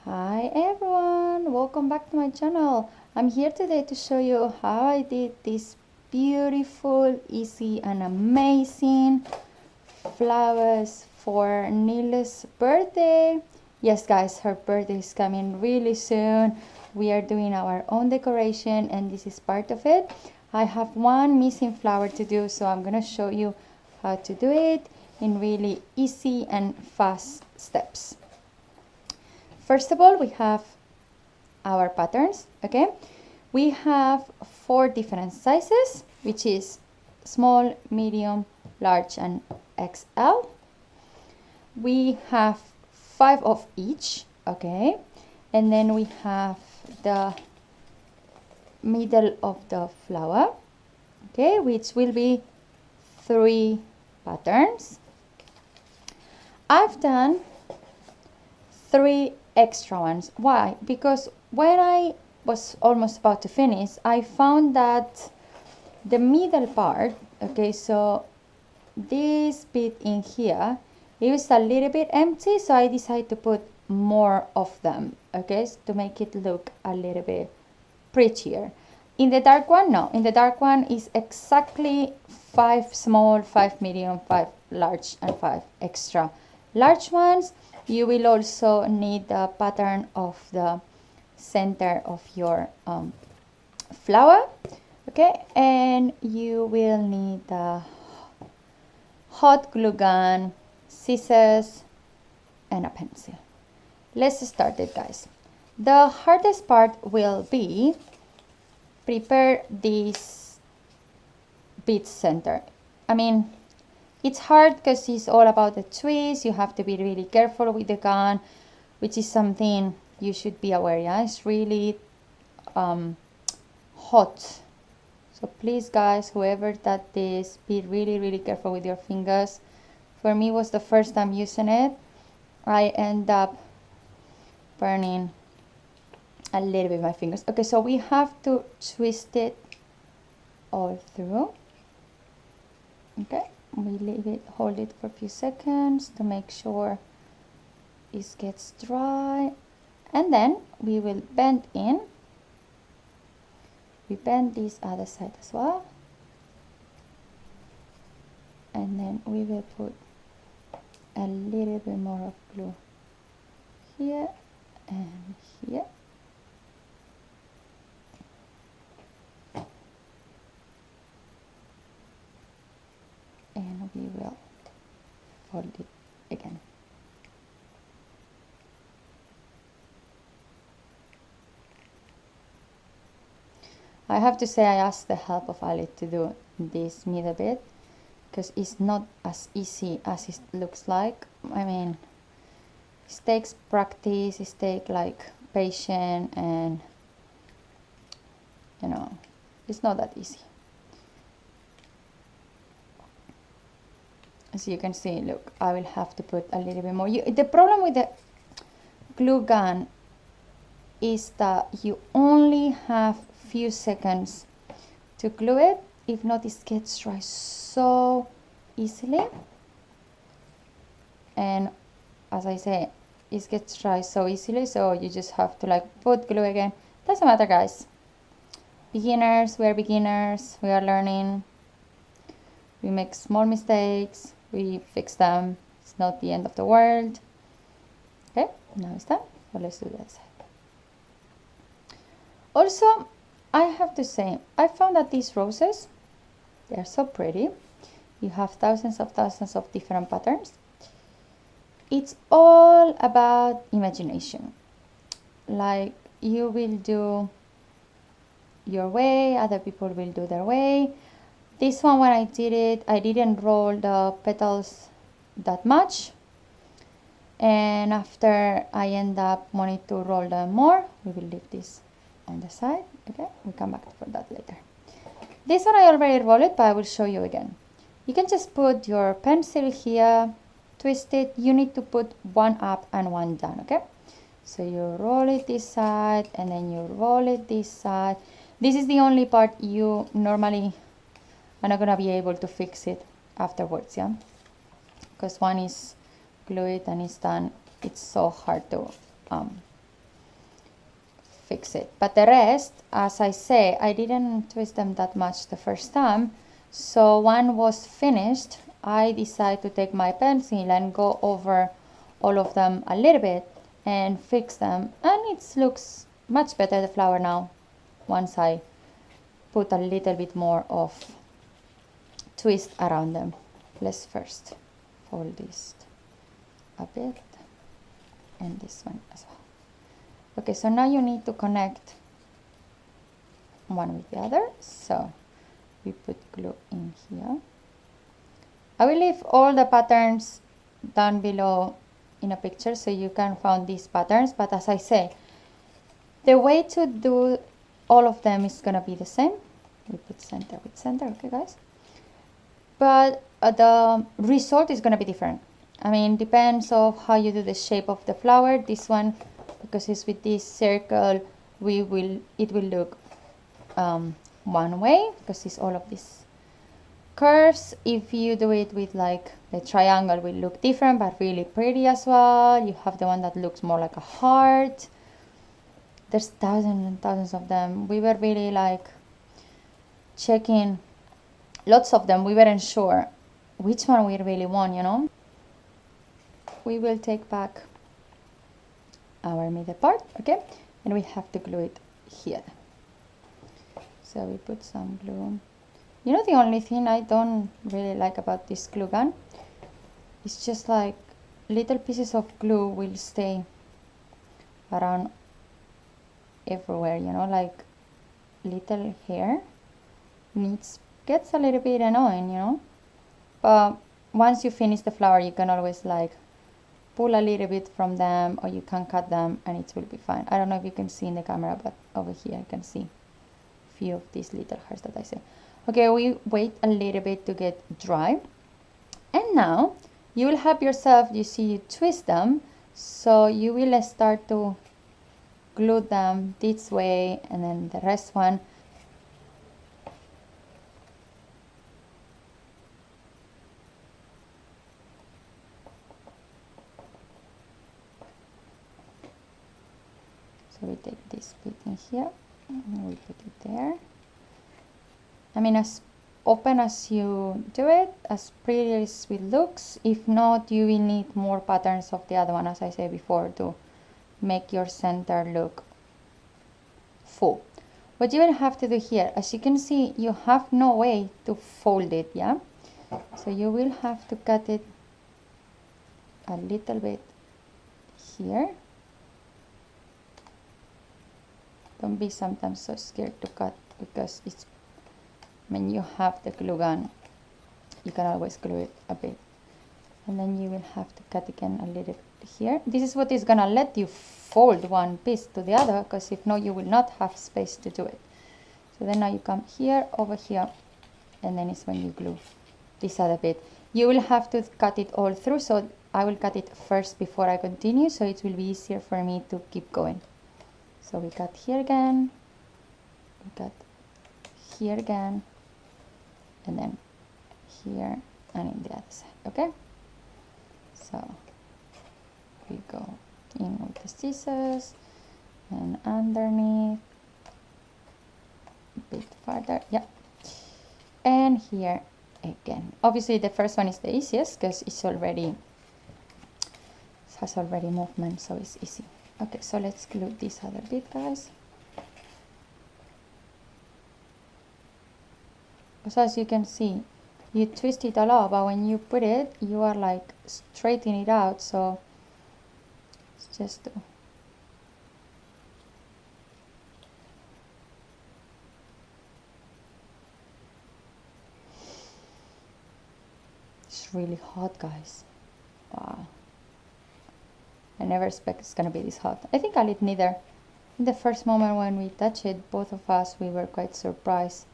Hi everyone, welcome back to my channel. I'm here today to show you how I did this beautiful, easy and amazing flowers for Nila's birthday. Yes guys, her birthday is coming really soon. We are doing our own decoration and this is part of it. I have one missing flower to do, so I'm gonna show you how to do it in really easy and fast steps. First of all, we have our patterns, okay? We have 4 different sizes, which is small, medium, large and XL. We have 5 of each, okay? And then we have the middle of the flower, okay, which will be 3 patterns. I've done 3 extra ones. Why? Because when I was almost about to finish, I found that the middle part, okay, so this bit in here, it was a little bit empty, so I decided to put more of them, okay, to make it look a little bit prettier. In the dark one, no, in the dark one is exactly 5 small, 5 medium, 5 large and 5 extra large ones. You will also need the pattern of the center of your flower, okay, and you will need the hot glue gun, scissors and a pencil. Let's start it, guys. The hardest part will be prepare this bit center. I mean, it's hard because it's all about the twist. You have to be really careful with the gun, which is something you should be aware. Yeah, it's really hot. So please, guys, whoever did this, be really careful with your fingers. For me, it was the first time using it. I end up burning a little bit my fingers. Okay, so we have to twist it all through. Okay. We leave it, hold it for a few seconds to make sure it gets dry, and then we will bend in. We bend this other side as well, and then we will put a little bit more of glue here and here. And we will fold it again. I have to say I asked the help of Ali to do this middle bit because it's not as easy as it looks like. I mean, it takes practice, it takes like patience, and you know, it's not that easy. As you can see, look, I will have to put a little bit more. The problem with the glue gun is that you only have few seconds to glue it. If not, it gets dry so easily. And as I say, it gets dry so easily, so you just have to like put glue again. Doesn't matter, guys. Beginners, we are beginners, we are learning. We make small mistakes. We fix them. It's not the end of the world. Okay, now it's done. So let's do that side. Also, I have to say, I found that these roses, they are so pretty. You have thousands of different patterns. It's all about imagination. Like, you will do your way, other people will do their way. This one, when I did it, I didn't roll the petals that much, and after I end up wanting to roll them more, we will leave this on the side. Okay, we'll come back for that later. This one I already rolled it, but I will show you again. You can just put your pencil here, twist it. You need to put one up and one down, okay? So you roll it this side and then you roll it this side. This is the only part you normally are not gonna be able to fix it afterwards, yeah? Because one is glue it and it's done. It's so hard to fix it. But the rest, as I say, I didn't twist them that much the first time. So one was finished, I decided to take my pencil and go over all of them a little bit and fix them. And it looks much better, the flower now, once I put a little bit more of twist around them. Let's first fold this a bit and this one as well. Okay, so now you need to connect one with the other. So we put glue in here. I will leave all the patterns down below in a picture so you can find these patterns, but as I say, the way to do all of them is gonna be the same. We put center with center, okay guys? But the result is gonna be different. I mean, depends of how you do the shape of the flower. This one, because it's with this circle, it will look one way because it's all of these curves. If you do it with like the triangle, will look different but really pretty as well. You have the one that looks more like a heart. There's thousands and thousands of them. We were really like checking lots of them. We weren't sure which one we really want, you know. We will take back our middle part, okay, and we have to glue it here. So we put some glue. You know, the only thing I don't really like about this glue gun is just like little pieces of glue will stay around everywhere, you know, like little hair gets a little bit annoying, you know. But once you finish the flower, you can always like pull a little bit from them, or you can cut them and it will be fine. I don't know if you can see in the camera, but over here I can see a few of these little hearts that I see. Okay, we wait a little bit to get dry, and now you will have yourself, you see, you twist them, so you will start to glue them this way, and then the rest one. So we take this bit in here and we put it there. I mean, as open as you do it, as pretty as it looks. If not, you will need more patterns of the other one, as I said before, to make your center look full. What you will have to do here, as you can see, you have no way to fold it, yeah? So you will have to cut it a little bit here. Don't be sometimes so scared to cut, because it's, when you have the glue gun, you can always glue it a bit. And then you will have to cut again a little bit here. This is what is gonna let you fold one piece to the other, because if not, you will not have space to do it. So then now you come here, over here, and then it's when you glue this other bit. You will have to cut it all through, so I will cut it first before I continue, so it will be easier for me to keep going. So we cut here again, we cut here again, and then here and in the other side, okay? So we go in with the scissors and underneath, a bit farther, yeah, and here again. Obviously the first one is the easiest because it has already movement, so it's easy. Okay, so let's glue this other bit, guys. So as you can see, you twist it a lot, but when you put it, you are like straightening it out, so it's just to it's really hot, guys. Wow. I never expect it's gonna be this hot. I think I did neither. In the first moment when we touched it, both of us, we were quite surprised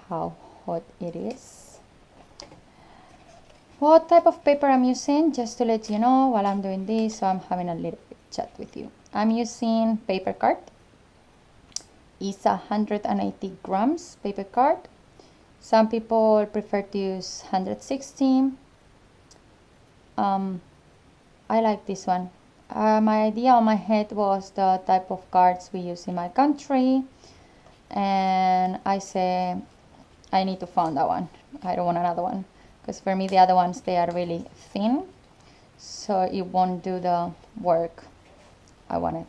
how hot it is. What type of paper I'm using, just to let you know while I'm doing this, so I'm having a little bit chat with you. I'm using paper card. It's 180 grams paper card. Some people prefer to use 160. I like this one. My idea on my head was the type of cards we use in my country, and I say I need to find that one. I don't want another one, because for me the other ones, they are really thin, so it won't do the work I wanted.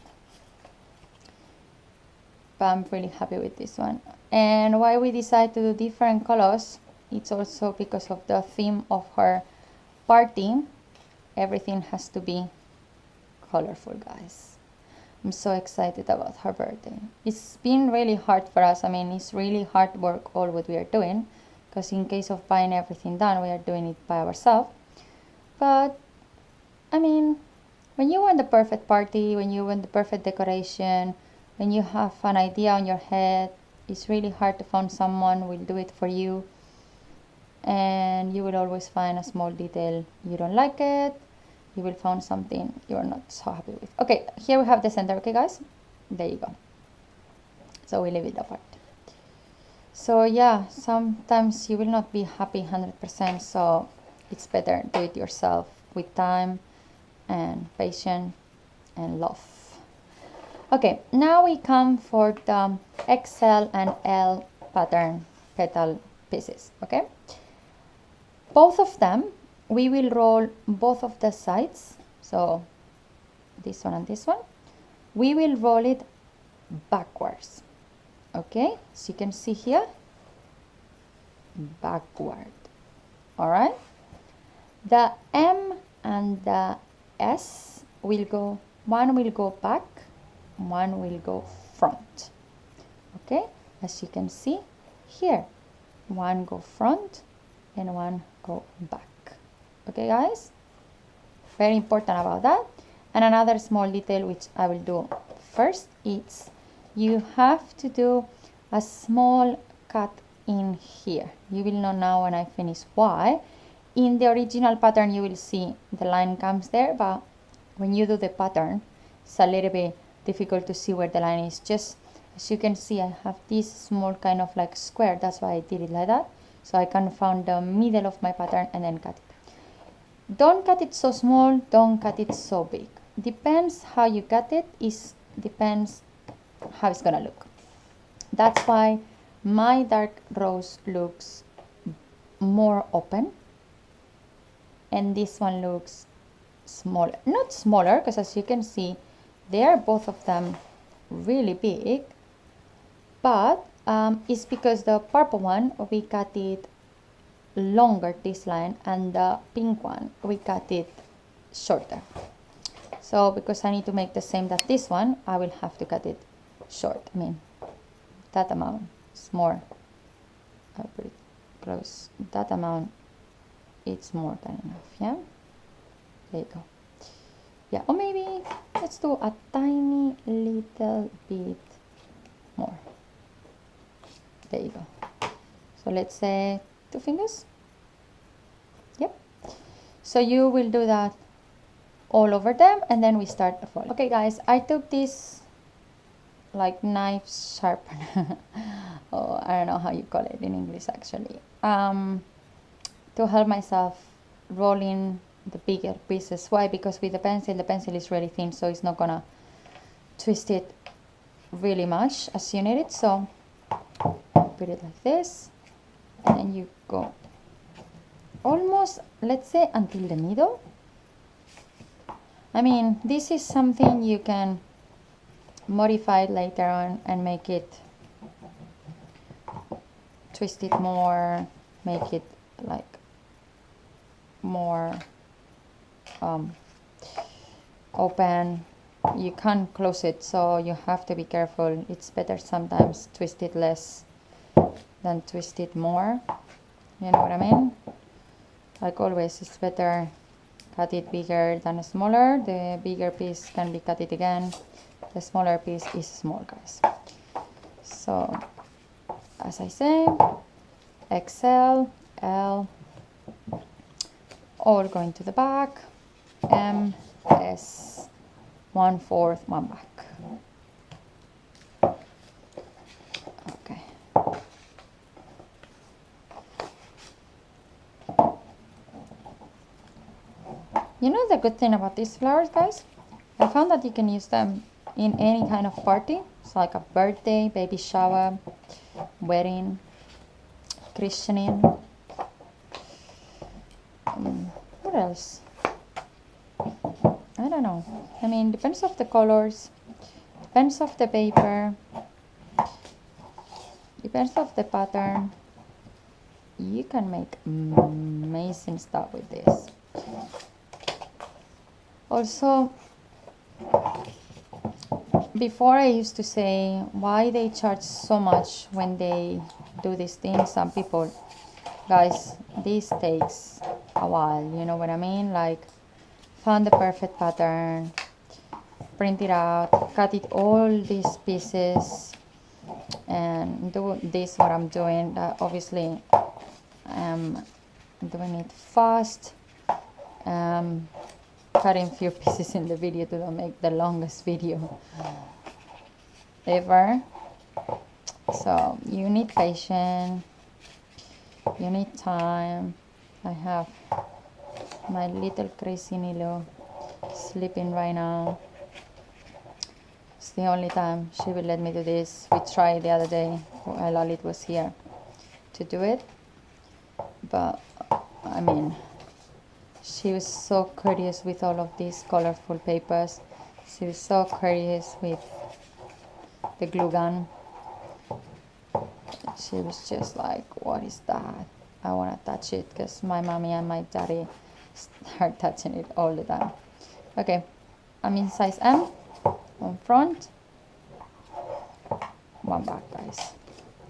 But I'm really happy with this one. And why we decide to do different colors, it's also because of the theme of her party. Everything has to be colorful, guys. I'm so excited about her birthday. It's been really hard for us. I mean, it's really hard work all what we are doing, because in case of buying everything done, we are doing it by ourselves. But I mean, when you want the perfect party, when you want the perfect decoration, when you have an idea on your head, it's really hard to find someone who will do it for you, and you will always find a small detail you don't like it. You will find something you're not so happy with. Okay, here we have the center. Okay, guys, there you go. So we leave it apart. So yeah, sometimes you will not be happy 100%, so it's better do it yourself with time and patience and love. Okay, now we come for the XL and L pattern petal pieces. Okay, both of them we will roll both of the sides, so this one and this one, we will roll it backwards. Okay, so you can see here, backward. All right, the M and the S will go, one will go back, one will go front. Okay, as you can see here, one go front and one go back. Okay, guys, very important about that. And another small detail which I will do first, it's you have to do a small cut in here. You will know now when I finish why. In the original pattern you will see the line comes there, but when you do the pattern it's a little bit difficult to see where the line is. Just as you can see, I have this small kind of like square, that's why I did it like that, so I can find the middle of my pattern and then cut it. Don't cut it so small, don't cut it so big. Depends how you cut it, depends how it's gonna look. That's why my dark rose looks more open and this one looks smaller. Not smaller, because as you can see they are both of them really big, but it's because the purple one we cut it longer, this line, and the pink one we cut it shorter. So because I need to make the same that this one, I will have to cut it short. I mean, that amount is more, I'll put it close, that amount, it's more than enough. Yeah, there you go. Yeah, or maybe let's do a tiny little bit more. There you go. So let's say 2 fingers. Yep. So you will do that all over them, and then we start the fold. Okay, guys, I took this like knife sharpener. Oh, I don't know how you call it in English actually. To help myself rolling the bigger pieces. Why? Because with the pencil is really thin, so it's not gonna twist it really much as you need it. So put it like this, and then you go almost, let's say, until the middle. I mean, this is something you can modify later on and make it, twist it more, make it like more open. You can't close it, so you have to be careful. It's better sometimes twist it less than twist it more. You know what I mean? Like always, it's better cut it bigger than smaller. The bigger piece can be cut it again. The smaller piece is small, guys. So as I say, XL, L, all going to the back, M, S, 1/4, 1 back. Okay. You know the good thing about these flowers, guys? I found that you can use them in any kind of party. It's like a birthday, baby shower, wedding, christening. What else? I don't know. I mean, depends of the colors, depends of the paper, depends of the pattern. You can make amazing stuff with this. Also, before I used to say why they charge so much when they do these things. Some people, guys, this takes a while, you know what I mean? Like, find the perfect pattern, print it out, cut it all these pieces, and do this what I'm doing. Obviously I'm doing it fast, cutting few pieces in the video to not make the longest video ever. So you need patience, you need time. I have my little crazy Nilo sleeping right now. It's the only time she will let me do this. We tried the other day while Lalit was here to do it, but I mean, she was so curious with all of these colorful papers. She was so curious with the glue gun. She was just like, what is that? I want to touch it, because my mommy and my daddy start touching it all the time. Okay, I'm in size M. One front, one back, guys.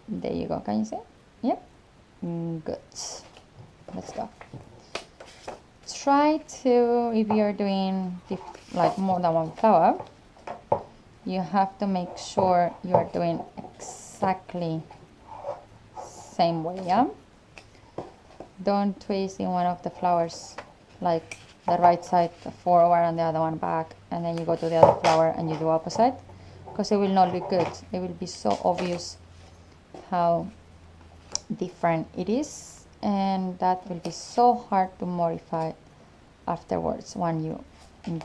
There you go. Can you see? Yep. Good. Let's go. Try to, if you're doing like more than one flower, you have to make sure you're doing exactly same way, yeah? Don't twist in one of the flowers, like the right side forward and the other one back, and then you go to the other flower and you do opposite, because it will not look good. It will be so obvious how different it is, and that will be so hard to modify afterwards when you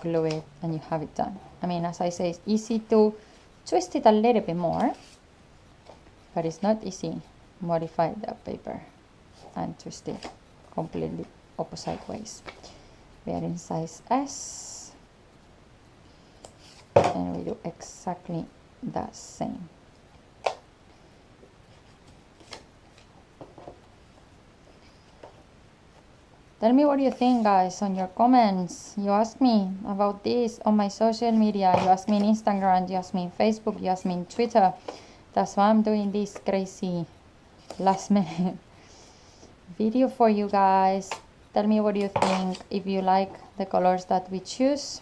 glue it and you have it done. I mean, as I say, it's easy to twist it a little bit more, but it's not easy modify the paper and twist it completely opposite ways. We are in size S, and we do exactly the same. Tell me what you think, guys, on your comments. You ask me about this on my social media. You ask me on Instagram, you ask me on Facebook, you ask me on Twitter. That's why I'm doing this crazy last minute video for you guys. Tell me what you think, if you like the colors that we choose,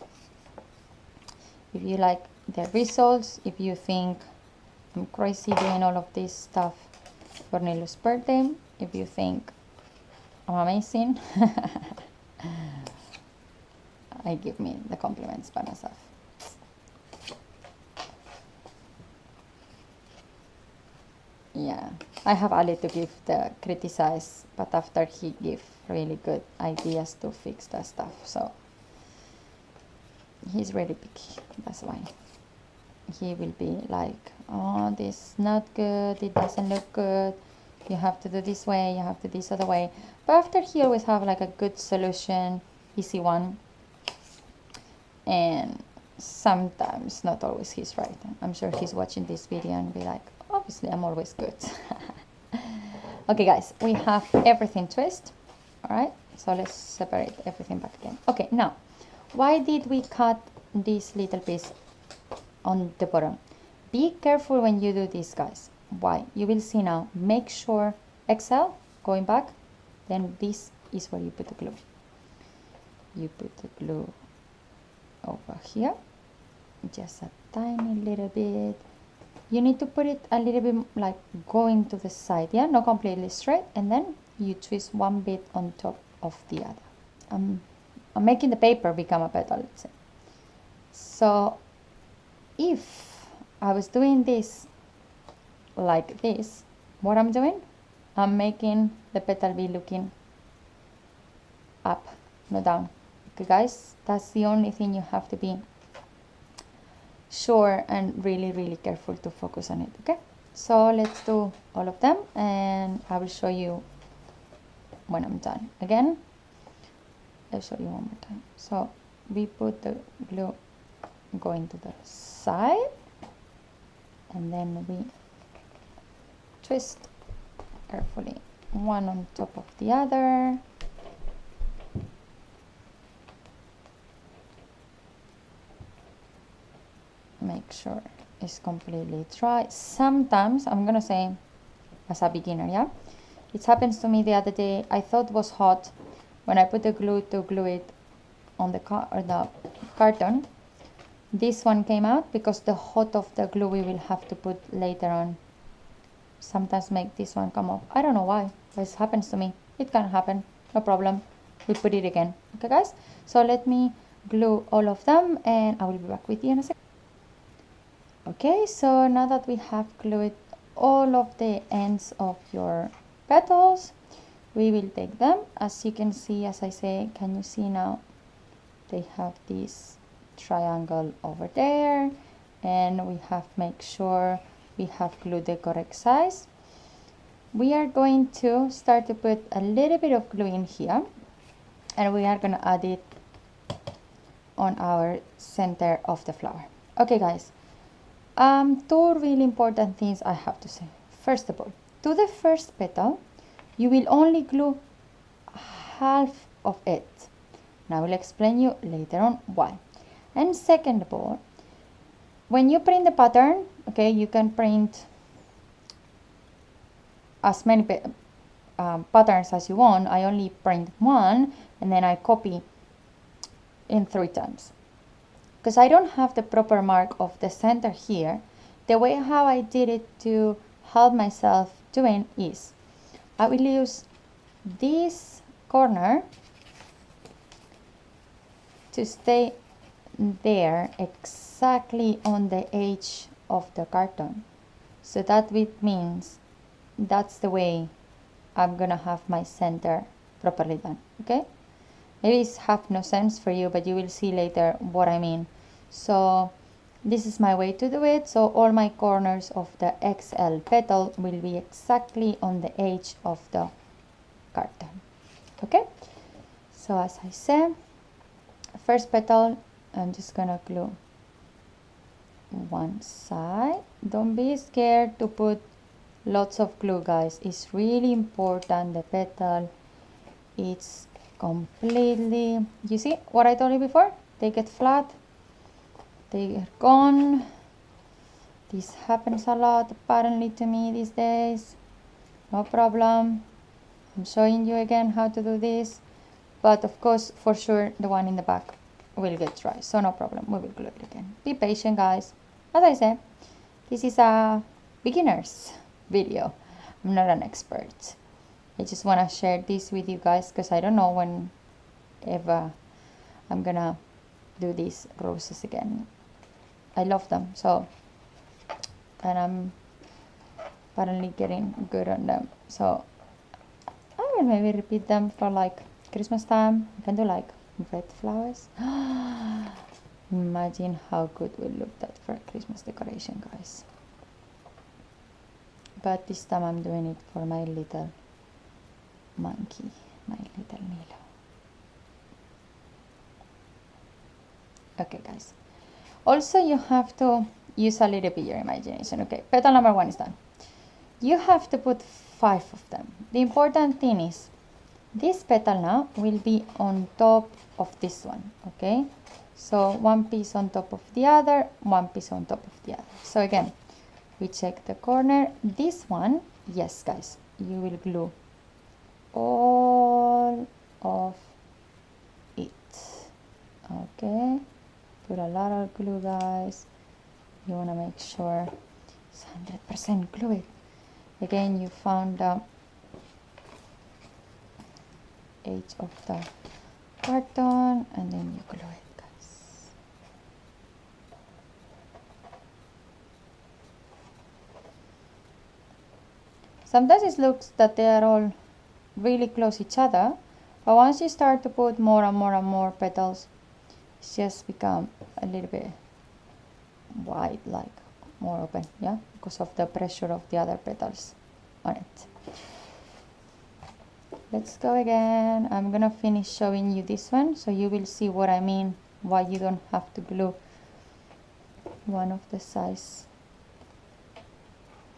if you like the results, if you think I'm crazy doing all of this stuff for Nilu's birthday, if you think I'm amazing. I give me the compliments by myself. Yeah, I have Ali to give the criticize, but after he give really good ideas to fix the stuff, so he's really picky. That's why he will be like, oh, this is not good, it doesn't look good, you have to do this way, you have to do this other way. But after he always have like a good solution, easy one, and sometimes not always he's right. I'm sure he's watching this video and be like, obviously I'm always good. Okay, guys, we have everything twist. All right, so let's separate everything back again. Okay, now, why did we cut this little piece on the bottom? Be careful when you do this, guys. Why? You will see now. Make sure, exhale, going back, then this is where you put the glue. You put the glue over here, just a tiny little bit. You need to put it a little bit like going to the side, yeah, not completely straight, and then you twist one bit on top of the other. I'm making the paper become a petal, let's say. So if I was doing this like this, what I'm doing, I'm making the petal be looking up, not down. Okay, guys, that's the only thing you have to be sure and really careful to focus on it. Okay, so let's do all of them and I will show you when I'm done. Again, I'll show you one more time. So we put the glue going to the side and then we twist carefully one on top of the other. Make sure it's completely dry. Sometimes, I'm gonna say as a beginner, yeah, it happens to me the other day. I thought it was hot when I put the glue to glue it on the carton. This one came out because the hot of the glue we will have to put later on sometimes make this one come off. I don't know why. This happens to me. It can happen, no problem. We put it again. Okay guys, so let me glue all of them and I will be back with you in a second. Okay, so now that we have glued all of the ends of your petals, we will take them. As you can see, as I say, can you see now? They have this triangle over there, and we have make sure we have glued the correct size. We are going to start to put a little bit of glue in here, and we are going to add it on our center of the flower. Okay guys, two really important things I have to say. First of all, to the first petal, you will only glue half of it. Now I will explain you later on why. And second of all, when you print the pattern, okay, you can print as many patterns as you want. I only print one and then I copy in 3 times. Because I don't have the proper mark of the center here, the way how I did it to help myself doing is, I will use this corner to stay there exactly on the edge of the carton. So that means that's the way I'm gonna have my center properly done, okay? Maybe it's have no sense for you, but you will see later what I mean. So this is my way to do it. So all my corners of the XL petal will be exactly on the edge of the carton. Okay, so as I said, first petal, I'm just gonna glue one side. Don't be scared to put lots of glue, guys. It's really important. The petal, it's completely, you see what I told you before? They get flat, they get gone. This happens a lot apparently to me these days. No problem, I'm showing you again how to do this, but of course for sure the one in the back will get dry, so no problem, we will glue it again. Be patient guys. As I said, this is a beginner's video. I'm not an expert. I just want to share this with you guys because I don't know when ever I'm gonna do these roses again. I love them so, and I'm apparently getting good on them, so I will maybe repeat them for like Christmas time. I can do like red flowers. Imagine how good will look that for a Christmas decoration, guys. But this time I'm doing it for my little monkey, my little Milo. Okay guys, also you have to use a little bit your imagination. Okay, petal number 1 is done. You have to put 5 of them. The important thing is this petal now will be on top of this one, okay? So one piece on top of the other, one piece on top of the other. So again, we check the corner. This one, yes guys, you will glue all of it, okay? Put a lot of glue, guys. You want to make sure it's 100% glued. Again, you found the edge of the carton and then you glue it, guys. Sometimes it looks that they are all really close each other, but once you start to put more and more and more petals, it's just become a little bit wide, like more open, yeah, because of the pressure of the other petals on it. Let's go again. I'm gonna finish showing you this one so you will see what I mean, why you don't have to glue one of the sides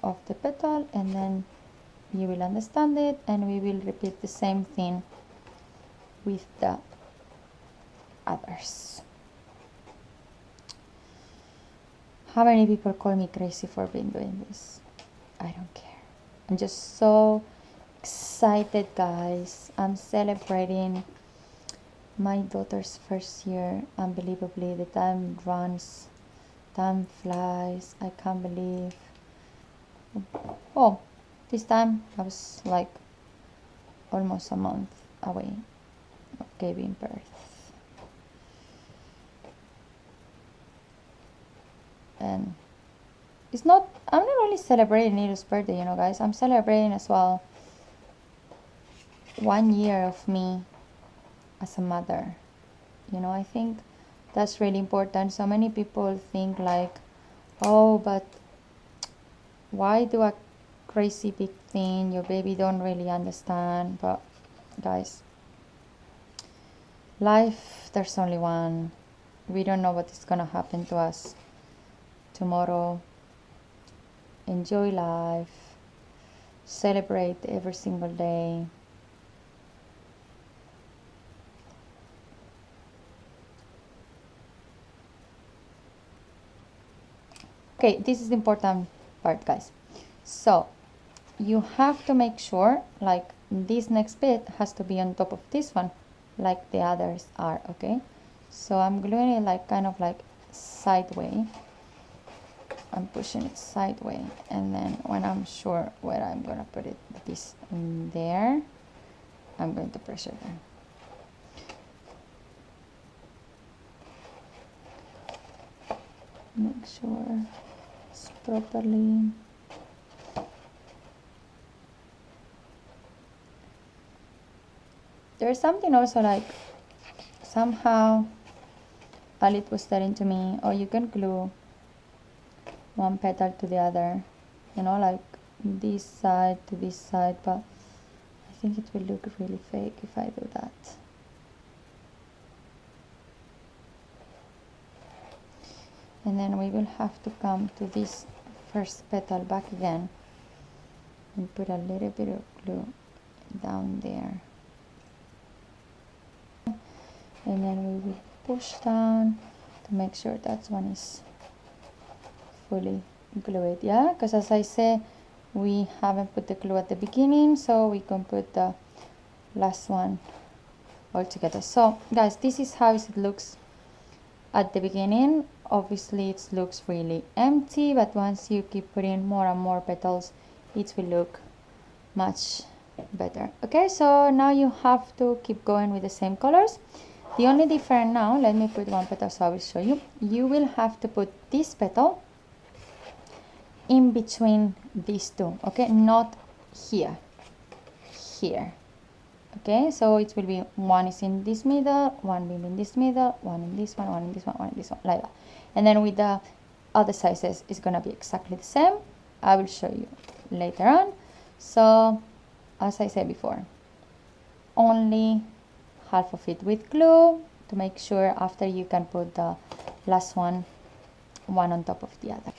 of the petal, and then you will understand it, and we will repeat the same thing with the others. How many people call me crazy for being doing this? I don't care. I'm just so excited, guys. I'm celebrating my daughter's first year. Unbelievably, the time runs, time flies. I can't believe. Oh, this time I was like almost a month away of giving birth. And it's not, I'm not only celebrating Nero's birthday, you know, guys. I'm celebrating as well 1 year of me as a mother. You know, I think that's really important. So many people think like, oh, but why do a crazy big thing? Your baby don't really understand. But guys, life, there's only one. We don't know what is gonna happen to us tomorrow. Enjoy life. Celebrate every single day. Okay, this is the important part, guys. So you have to make sure like this next bit has to be on top of this one like the others are, okay? So I'm gluing it like kind of like sideways. I'm pushing it sideways, and then when I'm sure where I'm gonna put it, this in there, I'm going to pressure there. Make sure it's properly. There's something also like somehow Alit was telling to me, oh, you can glue one petal to the other, you know, like this side to this side, but I think it will look really fake if I do that. And then we will have to come to this first petal back again and put a little bit of glue down there, and then we will push down to make sure that one is fully glued, yeah, because as I say, we haven't put the glue at the beginning, so we can put the last one all together. So guys, this is how it looks at the beginning. Obviously it looks really empty, but once you keep putting more and more petals, it will look much better. Okay, so now you have to keep going with the same colors. The only difference now, let me put one petal so I will show you. You will have to put this petal in between these two, okay, not here, here. Okay, so it will be one is in this middle, one in this middle, one in this one, one in this one, one in this one, like that. And then with the other sizes, it's gonna be exactly the same. I will show you later on. So as I said before, only half of it with glue to make sure after you can put the last one on top of the other.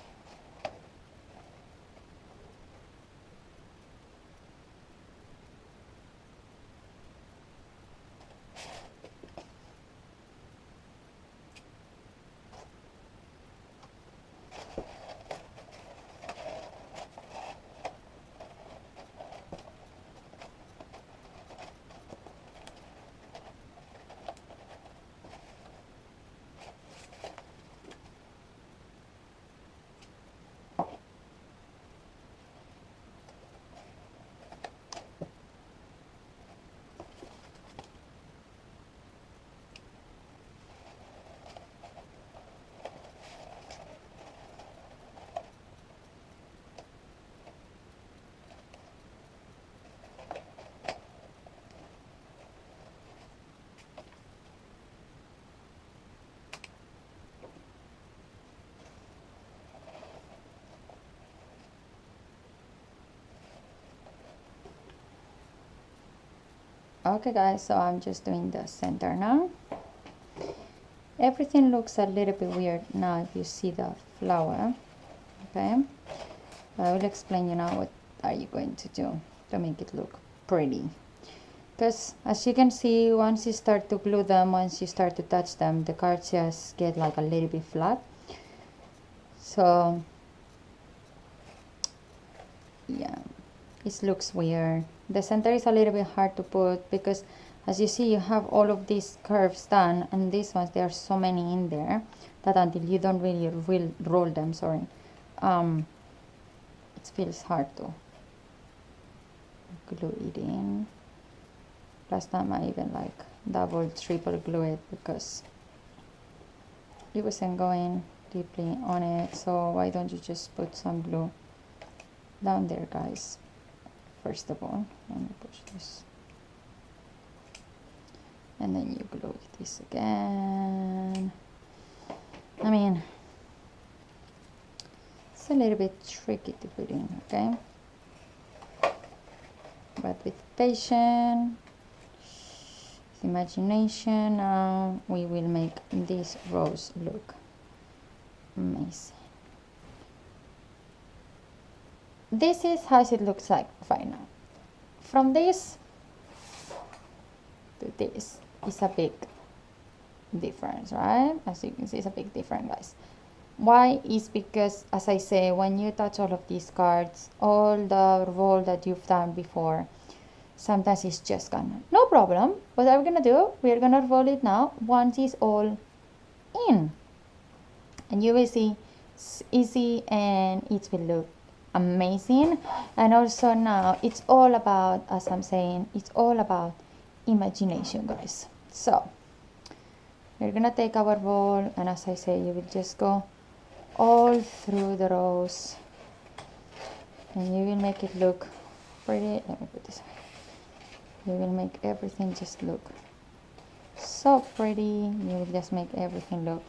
Okay guys, so I'm just doing the center now. Everything looks a little bit weird now if you see the flower. Okay, I will explain you now what are you going to do to make it look pretty. Because as you can see, once you start to glue them, once you start to touch them, the cards just get like a little bit flat. So yeah, it looks weird. The center is a little bit hard to put because as you see, you have all of these curves done, and these ones, there are so many in there that until you don't really roll them, sorry, it feels hard to glue it in. Last time I even like double, triple glue it because it wasn't going deeply on it. So why don't you just put some glue down there, guys? First of all, let me push this. And then you glue this again. I mean, it's a little bit tricky to put in, okay? But with patience, imagination, now we will make this rose look amazing. This is how it looks like right now. From this to this is a big difference, right? As you can see, it's a big difference, guys. Why? Is because, as I say, when you touch all of these cards, all the roll that you've done before, sometimes it's just gone. No problem. What are we gonna do? We're gonna roll it now once it's all in, and you will see it's easy and it will look amazing. And also now it's all about, as I'm saying, it's all about imagination, guys. So we're gonna take our ball, and as I say, you will just go all through the rose, and you will make it look pretty. Let me put this away. You will make everything just look so pretty. You will just make everything look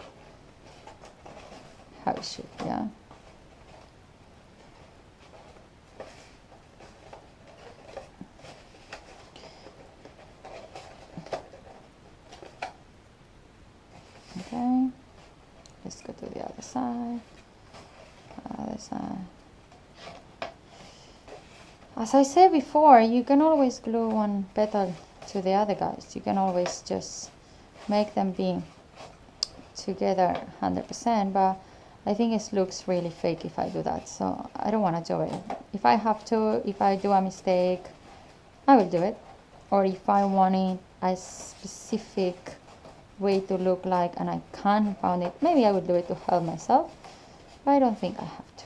how it should, yeah. Okay, let's go to the other side. As I said before, you can always glue one petal to the other, guys. You can always just make them be together 100%, but I think it looks really fake if I do that, so I don't want to do it. If I have to, if I do a mistake, I will do it. Or if I want it a specific way to look like and I can't find it, maybe I would do it to help myself, but I don't think I have to.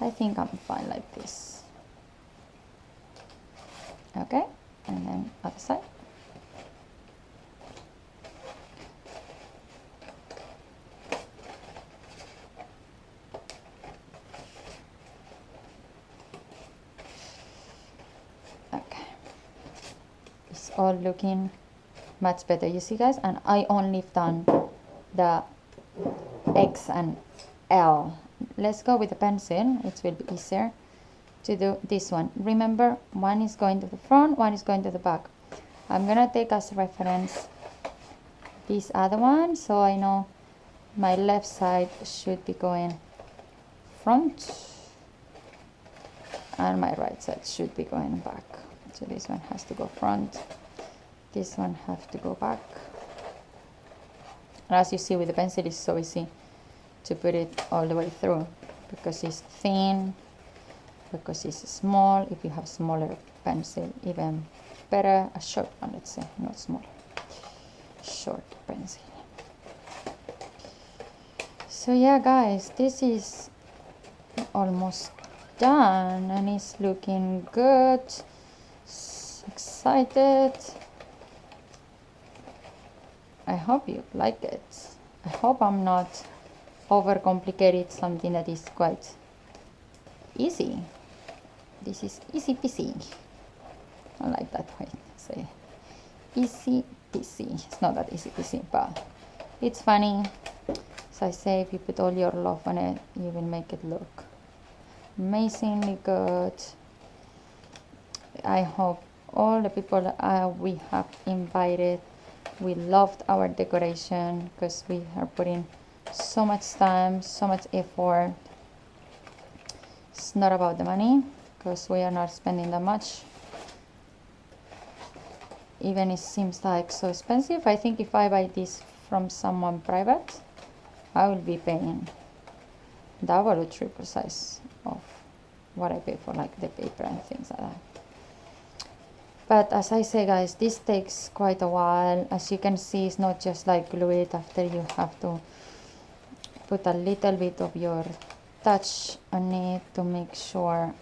I think I'm fine like this. Okay, and then other side. Okay, it's all looking much better, you see, guys. And I only done the X and L. Let's go with the pencil. It will be easier to do this one. Remember, one is going to the front, one is going to the back. I'm gonna take as reference this other one, so I know my left side should be going front and my right side should be going back. So this one has to go front, this one has to go back. And as you see with the pencil, it's so easy to put it all the way through because it's thin, because it's small. If you have smaller pencil, even better. A short one, let's say, not small, short pencil. So yeah, guys, this is almost done and it's looking good. Excited. I hope you like it. I hope I'm not overcomplicated something that is quite easy. This is easy peasy. I like that way to say easy peasy. It's not that easy peasy, but it's funny. So I say, if you put all your love on it, you will make it look amazingly good. I hope all the people we have invited. We loved our decoration because we are putting so much time, so much effort. It's not about the money because we are not spending that much. Even it seems like so expensive. I think if I buy this from someone private, I will be paying double or triple size of what I pay for like the paper and things like that. But as I say, guys, this takes quite a while. As you can see, it's not just like glue it. After, you have to put a little bit of your touch on it to make sure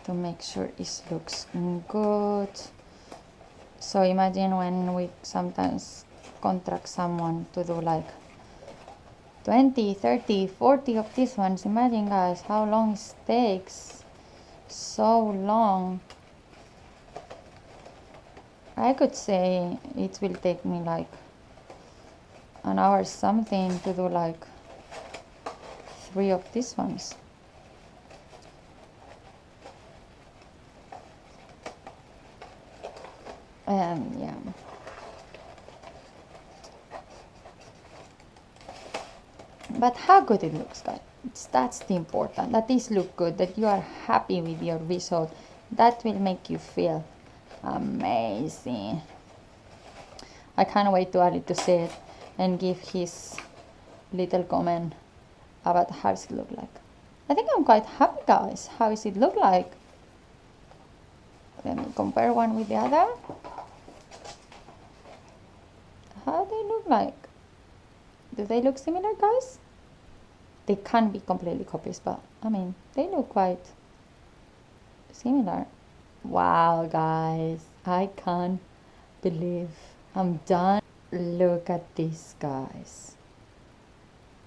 it looks good. So imagine when we sometimes contract someone to do like 20, 30, 40 of these ones. Imagine, guys, how long it takes. So long. I could say it will take me like an hour something to do like 3 of these ones. And yeah. But how good it looks, guys. That's the important. That this look good, that you are happy with your result. That will make you feel amazing. I can't wait to Ali to see it and give his little comment about how does it look like. I think I'm quite happy, guys. How does it look like? Let me compare one with the other. How do they look like? Do they look similar, guys? They can't be completely copies, but I mean, they look quite similar. Wow, guys, I can't believe I'm done. Look at this, guys.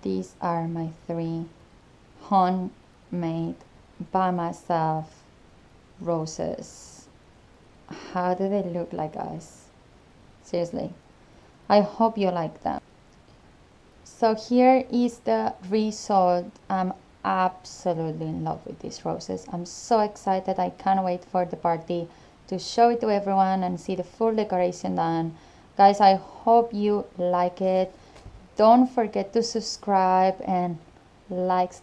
These are my 3 handmade by myself roses. How do they look like, guys? Seriously, I hope you like them. So here is the result. I'm absolutely in love with these roses. I'm so excited. I can't wait for the party to show it to everyone and see the full decoration done. Guys, I hope you like it. Don't forget to subscribe and likes.